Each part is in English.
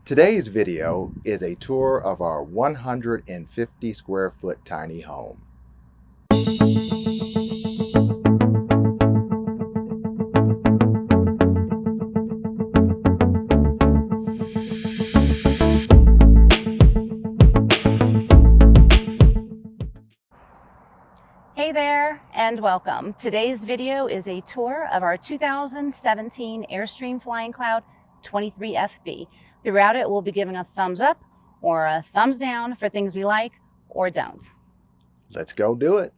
Today's video is a tour of our 150 square foot tiny home. Hey there and welcome. Today's video is a tour of our 2017 Airstream Flying Cloud 23FB. Throughout it, we'll be giving a thumbs up or a thumbs down for things we like or don't. Let's go do it.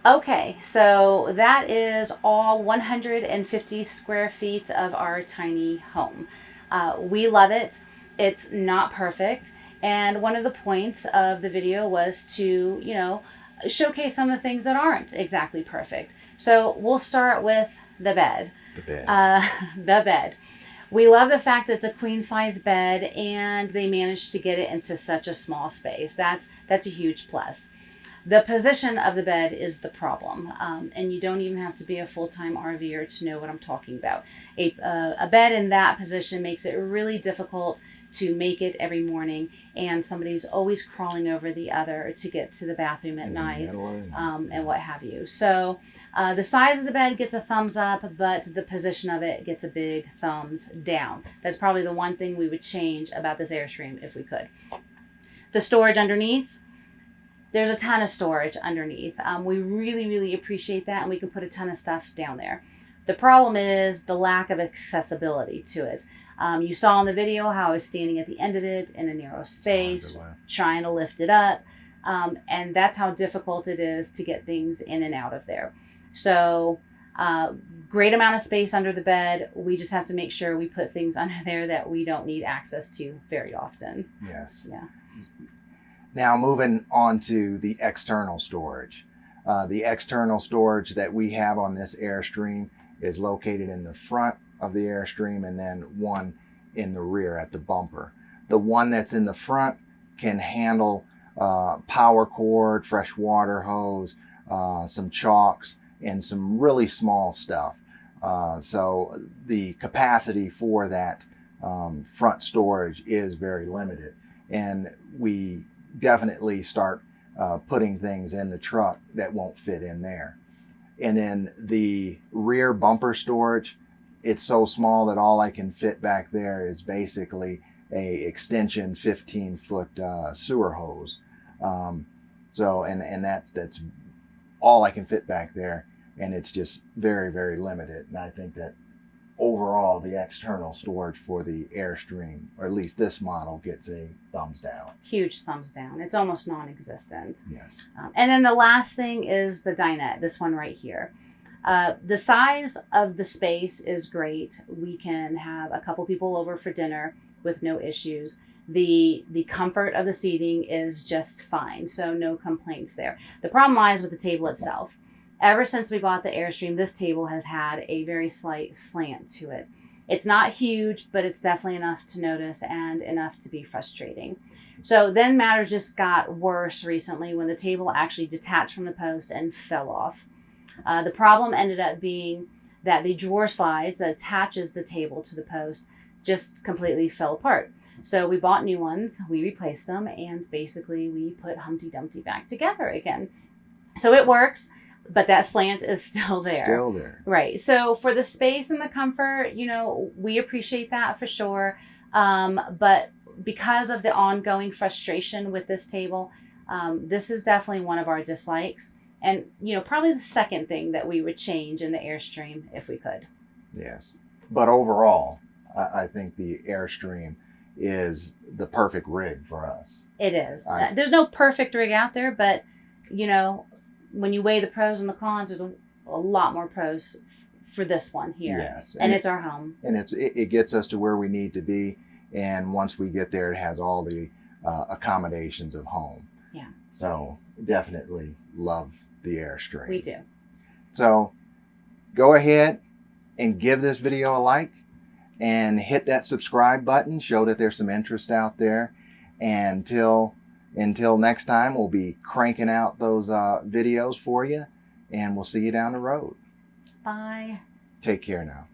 Okay, so that is all 150 square feet of our tiny home. We love it. It's not perfect. And one of the points of the video was to, showcase some of the things that aren't exactly perfect. So we'll start with the bed. The bed. The bed. We love the fact that it's a queen size bed and they managed to get it into such a small space. That's a huge plus. The position of the bed is the problem, and you don't even have to be a full-time RVer to know what I'm talking about. A bed in that position makes it really difficult to make it every morning, and somebody's always crawling over the other to get to the bathroom at night, and what have you. So the size of the bed gets a thumbs up, but the position of it gets a big thumbs down. That's probably the one thing we would change about this Airstream if we could. The storage underneath. There's a ton of storage underneath. We really, really appreciate that, and we can put a ton of stuff down there. The problem is the lack of accessibility to it. You saw in the video how I was standing at the end of it in a narrow space, trying to lift it up, and that's how difficult it is to get things in and out of there. So great amount of space under the bed. We just have to make sure we put things under there that we don't need access to very often. Yes. Yeah. Now moving on to the external storage. The external storage that we have on this Airstream is located in the front of the Airstream and then one in the rear at the bumper. The one that's in the front can handle power cord, fresh water hose, some chalks, and some really small stuff. So the capacity for that front storage is very limited, and we definitely start putting things in the truck that won't fit in there. And then the rear bumper storage, it's so small that all I can fit back there is basically a extension 15-foot sewer hose. So that's all I can fit back there, and it's just very, very limited. And I think that overall the external storage for the Airstream, or at least this model, gets a thumbs down. Huge thumbs down. It's almost non-existent. Yes. And then the last thing is the dinette, this one right here. The size of the space is great. We can have a couple people over for dinner with no issues. The comfort of the seating is just fine, so no complaints there. The problem lies with the table itself. Ever since we bought the Airstream, this table has had a very slight slant to it. It's not huge, but it's definitely enough to notice and enough to be frustrating. So then matters just got worse recently when the table actually detached from the post and fell off. The problem ended up being that the drawer slides that attaches the table to the post just completely fell apart. So we bought new ones, we replaced them, and basically we put Humpty Dumpty back together again. So it works, but that slant is still there. Still there. Right. So for the space and the comfort, we appreciate that for sure. But because of the ongoing frustration with this table, this is definitely one of our dislikes. And, probably the second thing that we would change in the Airstream if we could. Yes. But overall, I think the Airstream is the perfect rig for us. It is. There's no perfect rig out there, but, when you weigh the pros and the cons, there's a lot more pros for this one here. Yes. And it's our home. And it gets us to where we need to be. And once we get there, it has all the accommodations of home. Yeah. So definitely love the Airstream. We do. So go ahead and give this video a like and hit that subscribe button. Show that there's some interest out there. And until next time, we'll be cranking out those videos for you, and we'll see you down the road. Bye. Take care now.